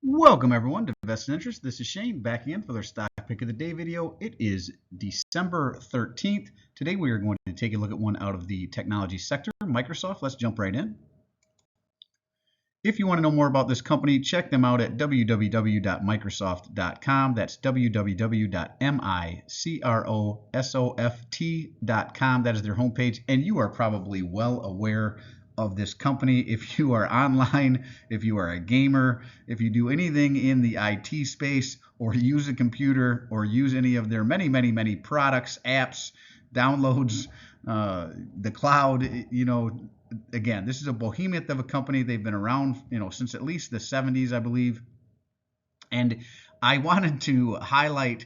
Welcome everyone to Vested Interest. This is Shane back again for their stock pick of the day video. It is December 13th. Today we are going to take a look at one out of the technology sector, Microsoft. Let's jump right in. If you want to know more about this company, check them out at www.microsoft.com. That's www.microsoft.com. That is their homepage, and you are probably well aware of this company if you are online, if you are a gamer, if you do anything in the IT space, or use a computer, or use any of their many products, apps, downloads, the cloud. Again, this is a behemoth of a company. They've been around, since at least the 70s, I believe. And I wanted to highlight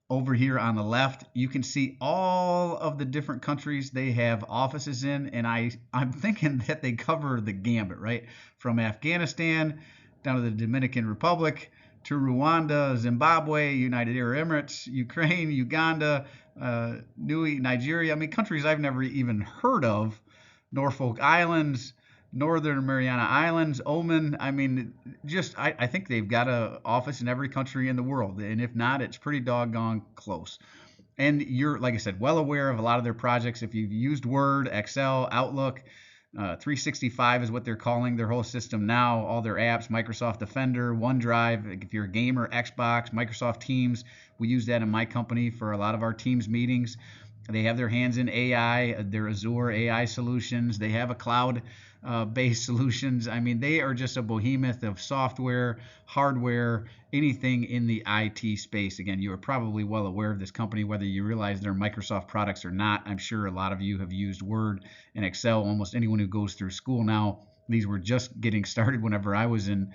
over here on the left, you can see all of the different countries they have offices in, and I'm thinking that they cover the gambit, right? From Afghanistan down to the Dominican Republic to Rwanda, Zimbabwe, United Arab Emirates, Ukraine, Uganda, Nigeria. I mean, countries I've never even heard of. Norfolk Islands, Northern Mariana Islands, Oman. I mean, I think they've got an office in every country in the world. And if not, it's pretty doggone close. And you're, like I said, well aware of a lot of their projects. If you've used Word, Excel, Outlook, 365 is what they're calling their whole system now, all their apps, Microsoft Defender, OneDrive. If you're a gamer, Xbox, Microsoft Teams, we use that in my company for a lot of our Teams meetings. They have their hands in AI, their Azure AI solutions. They have a cloud-based solutions. I mean, they are just a behemoth of software, hardware, anything in the IT space. Again, you are probably well aware of this company, whether you realize they're Microsoft products or not. I'm sure a lot of you have used Word and Excel. Almost anyone who goes through school now. These were just getting started whenever I was in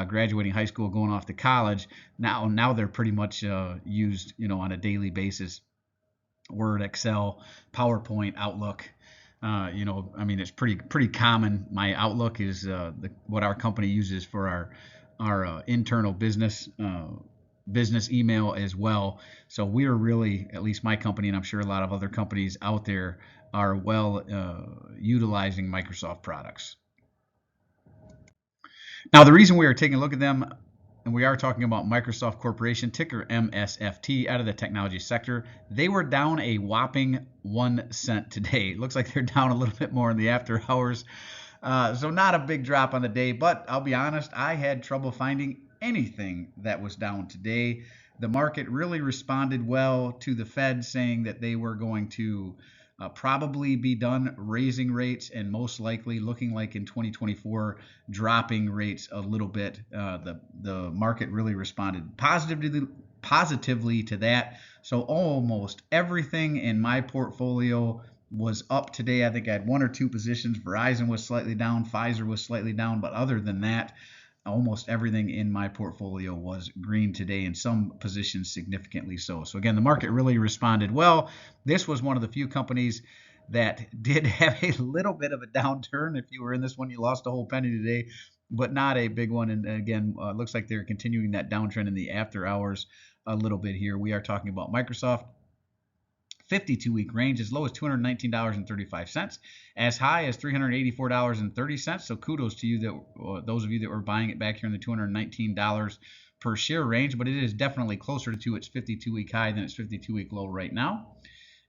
graduating high school, going off to college. Now they're pretty much used, on a daily basis. Word, Excel, PowerPoint, Outlook. I mean, it's pretty common. My Outlook is what our company uses for our internal business email as well. So we are really, at least my company, and I'm sure a lot of other companies out there are well utilizing Microsoft products. Now, the reason we are taking a look at them, and we are talking about Microsoft Corporation, ticker MSFT, out of the technology sector. They were down a whopping 1 cent today. It looks like they're down a little bit more in the after hours. So not a big drop on the day, but I'll be honest, I had trouble finding anything that was down today. The market really responded well to the Fed saying that they were going to probably be done raising rates, and most likely looking like in 2024 dropping rates a little bit. The market really responded positively to that. So almost everything in my portfolio was up today. I think I had one or two positions. Verizon was slightly down, Pfizer was slightly down, but other than that, almost everything in my portfolio was green today, and some positions significantly so. So again, the market really responded well. This was one of the few companies that did have a little bit of a downturn. If you were in this one, you lost a whole penny today, but not a big one. And again, looks like they're continuing that downtrend in the after hours a little bit here. We are talking about Microsoft. 52-week range as low as $219.35, as high as $384.30. So kudos to you, that those of you that were buying it back here in the $219 per share range, but it is definitely closer to its 52-week high than its 52-week low right now.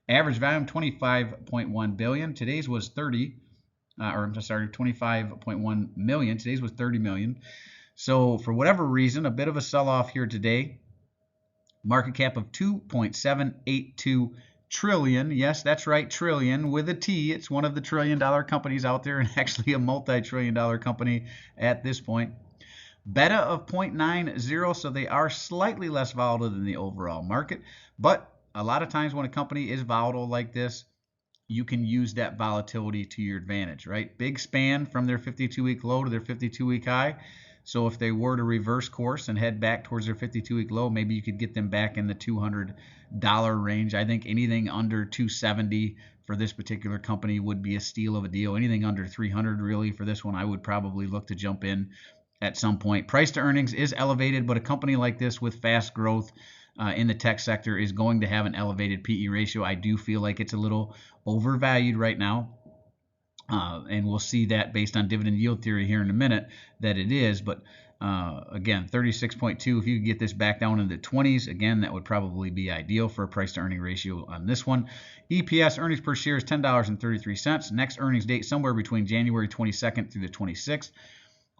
Average volume 25.1 billion. Today's was 25.1 million. Today's was 30 million. So for whatever reason, a bit of a sell-off here today. Market cap of 2.782 trillion. Yes, that's right, trillion with a T. It's one of the trillion-dollar companies out there, and actually a multi-trillion-dollar company at this point. Beta of 0.90, so they are slightly less volatile than the overall market. But a lot of times when a company is volatile like this, you can use that volatility to your advantage, right? Big span from their 52-week low to their 52-week high. So if they were to reverse course and head back towards their 52-week low, maybe you could get them back in the $200 range. I think anything under $270 for this particular company would be a steal of a deal. Anything under $300 really for this one, I would probably look to jump in at some point. Price to earnings is elevated, but a company like this with fast growth in the tech sector is going to have an elevated PE ratio. I do feel like it's a little overvalued right now. And we'll see that based on dividend yield theory here in a minute that it is. But Again, 36.2. If you could get this back down into the 20s, again, that would probably be ideal for a price to earning ratio on this one. EPS, earnings per share, is $10.33. Next earnings date somewhere between January 22nd through the 26th.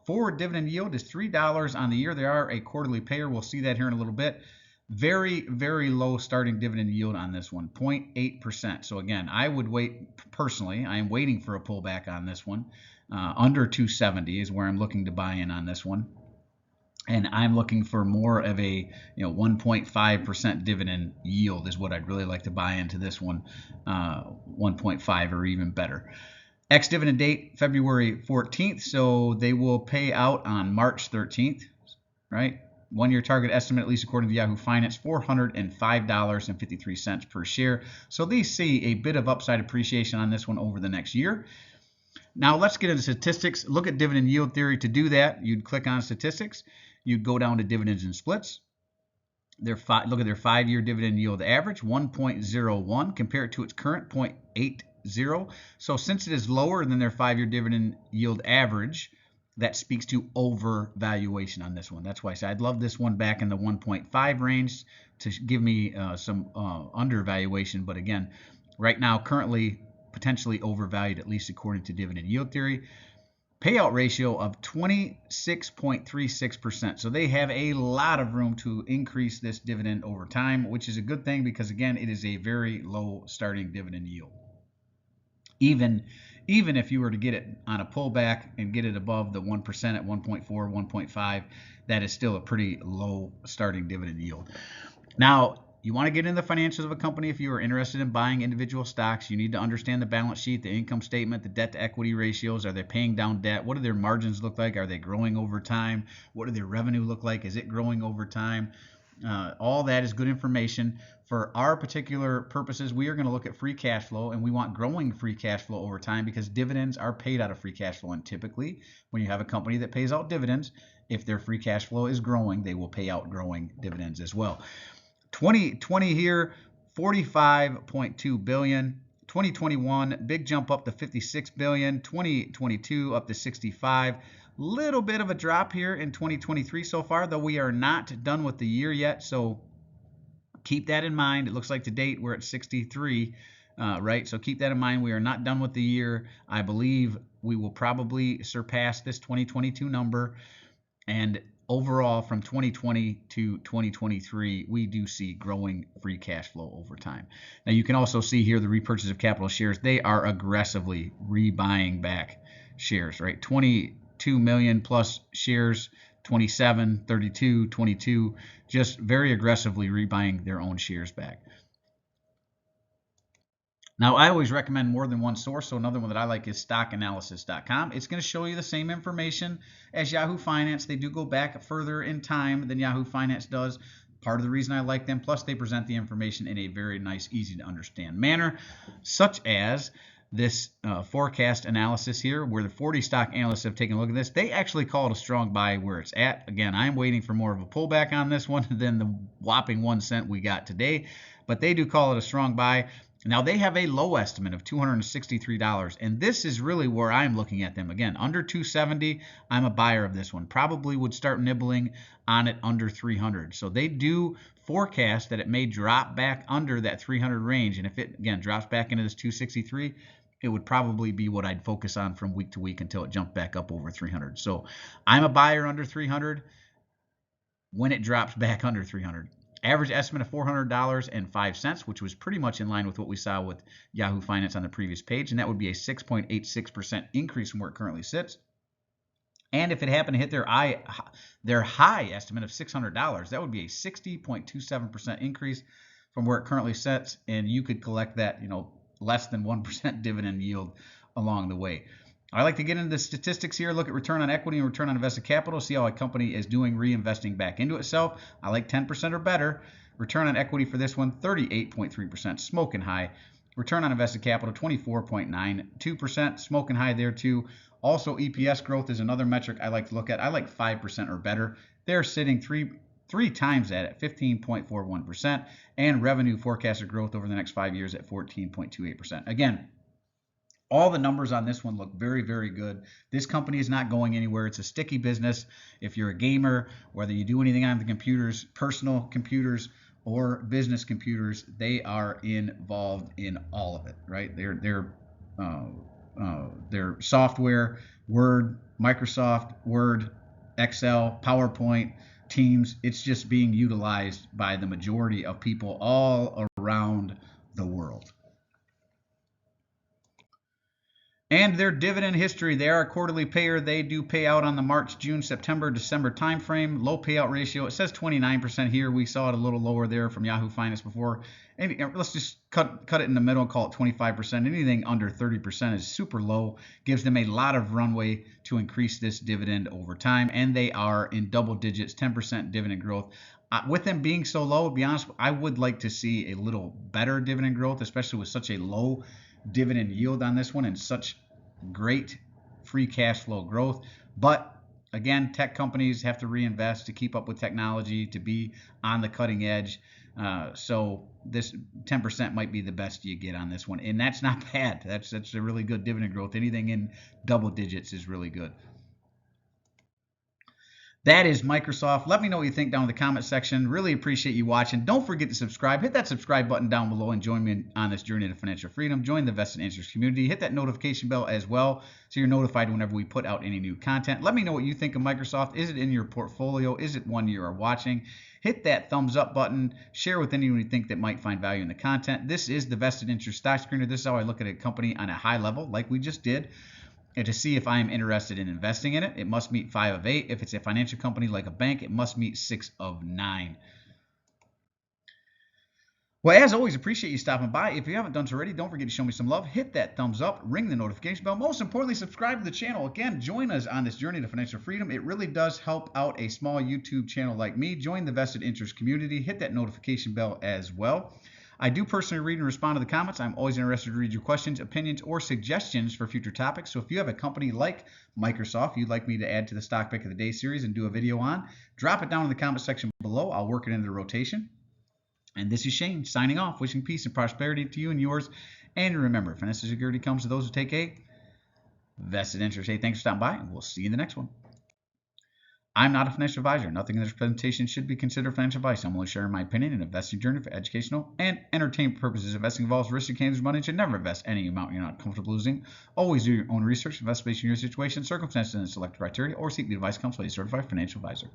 Forward dividend yield is $3 on the year. They are a quarterly payer. We'll see that here in a little bit. Very, very low starting dividend yield on this one, 0.8%. So again, I would wait personally. I am waiting for a pullback on this one. Under 270 is where I'm looking to buy in on this one. And I'm looking for more of a 1.5% dividend yield is what I'd really like to buy into this one, 1.5 or even better. Ex-dividend date, February 14th, so they will pay out on March 13th, right? One-year target estimate, at least according to Yahoo Finance, $405.53 per share. So they see a bit of upside appreciation on this one over the next year. Now let's get into statistics. Look at dividend yield theory. To do that, you'd click on statistics. You'd go down to dividends and splits. Look at their 5-year dividend yield average, 1.01, compared to its current 0.80. So since it is lower than their 5-year dividend yield average, that speaks to overvaluation on this one. That's why I said I'd love this one back in the 1.5 range to give me some undervaluation. But again, right now, currently potentially overvalued, at least according to dividend yield theory. Payout ratio of 26.36%. So they have a lot of room to increase this dividend over time, which is a good thing because, again, it is a very low starting dividend yield. Even if you were to get it on a pullback and get it above the 1% at 1.4, 1.5, that is still a pretty low starting dividend yield. Now, you want to get into the financials of a company if you are interested in buying individual stocks. You need to understand the balance sheet, the income statement, the debt to equity ratios. Are they paying down debt? What do their margins look like? Are they growing over time? What do their revenue look like? Is it growing over time? All that is good information. For our particular purposes, we are going to look at free cash flow, and we want growing free cash flow over time because dividends are paid out of free cash flow. And typically, when you have a company that pays out dividends, if their free cash flow is growing, they will pay out growing dividends as well. 2020 here, $45.2 billion. 2021, big jump up to $56 billion. 2022 up to $65. Little bit of a drop here in 2023 so far, though we are not done with the year yet. So keep that in mind. It looks like to date we're at 63, right? So keep that in mind. We are not done with the year. I believe we will probably surpass this 2022 number. And overall, from 2020 to 2023, we do see growing free cash flow over time. Now, you can also see here the repurchase of capital shares. They are aggressively rebuying back shares, right? 22 million plus shares, 27, 32, 22, just very aggressively rebuying their own shares back. Now, I always recommend more than one source, so another one that I like is stockanalysis.com. It's going to show you the same information as Yahoo Finance. They do go back further in time than Yahoo Finance does. Part of the reason I like them, plus they present the information in a very nice, easy to understand manner, such as this forecast analysis here, where the 40 stock analysts have taken a look at this. They actually call it a strong buy where it's at. Again, I'm waiting for more of a pullback on this one than the whopping 1 cent we got today, but they do call it a strong buy. Now, they have a low estimate of $263, and this is really where I'm looking at them. Again, under 270, I'm a buyer of this one. Probably would start nibbling on it under 300. So they do forecast that it may drop back under that 300 range, and if it, again, drops back into this 263, it would probably be what I'd focus on from week to week until it jumped back up over 300. So I'm a buyer under 300 when it drops back under 300. Average estimate of $400.05, which was pretty much in line with what we saw with Yahoo Finance on the previous page, and that would be a 6.86% increase from where it currently sits. And if it happened to hit their high estimate of $600, that would be a 60.27% increase from where it currently sits, and you could collect that, less than 1% dividend yield along the way. I like to get into the statistics here, look at return on equity and return on invested capital, see how a company is doing reinvesting back into itself. I like 10% or better. Return on equity for this one, 38.3%, smoking high. Return on invested capital, 24.92%, smoking high there too. Also, EPS growth is another metric I like to look at. I like 5% or better. They're sitting three times that at 15.41%, and revenue forecasted growth over the next 5 years at 14.28%. Again, All the numbers on this one look very, very good. This company is not going anywhere. It's a sticky business. If you're a gamer, whether you do anything on the computers, personal computers or business computers, they are involved in all of it, right? Their software, Word, Microsoft Word, Excel, PowerPoint, Teams, it's just being utilized by the majority of people all around the world. And their dividend history, they are a quarterly payer. They do pay out on the March, June, September, December timeframe. Low payout ratio. It says 29% here. We saw it a little lower there from Yahoo Finance before. And let's just cut it in the middle and call it 25%. Anything under 30% is super low. Gives them a lot of runway to increase this dividend over time. And they are in double digits, 10% dividend growth. With them being so low, to be honest, I would like to see a little better dividend growth, especially with such a low dividend yield on this one and such great free cash flow growth. But again, tech companies have to reinvest to keep up with technology, to be on the cutting edge. So this 10% might be the best you get on this one, and that's not bad. That's a really good dividend growth. Anything in double digits is really good. That is Microsoft. Let me know what you think down in the comment section. Really appreciate you watching. Don't forget to subscribe. Hit that subscribe button down below and join me on this journey to financial freedom. Join the Vested Interest community. Hit that notification bell as well so you're notified whenever we put out any new content. Let me know what you think of Microsoft. Is it in your portfolio? Is it one you are watching? Hit that thumbs up button. Share with anyone you think that might find value in the content. This is the Vested Interest Stock Screener. This is how I look at a company on a high level like we just did. And to see if I am interested in investing in it, it must meet 5 of 8. If it's a financial company like a bank, it must meet 6 of 9. Well, as always, appreciate you stopping by. If you haven't done so already, don't forget to show me some love. Hit that thumbs up, ring the notification bell. Most importantly, subscribe to the channel. Again, join us on this journey to financial freedom. It really does help out a small YouTube channel like me. Join the Vested Interest community. Hit that notification bell as well. I do personally read and respond to the comments. I'm always interested to read your questions, opinions, or suggestions for future topics. So if you have a company like Microsoft you'd like me to add to the Stock Pick of the Day series and do a video on, drop it down in the comment section below. I'll work it into the rotation. And this is Shane signing off, wishing peace and prosperity to you and yours. And remember, financial security comes to those who take a vested interest. Hey, thanks for stopping by, and we'll see you in the next one. I'm not a financial advisor. Nothing in this presentation should be considered financial advice. I'm only sharing my opinion in investing journey for educational and entertainment purposes. Investing involves risk and changes money. You should never invest any amount you're not comfortable losing. Always do your own research, invest based on your situation, circumstances, and select criteria, or seek the advice comes from a certified financial advisor.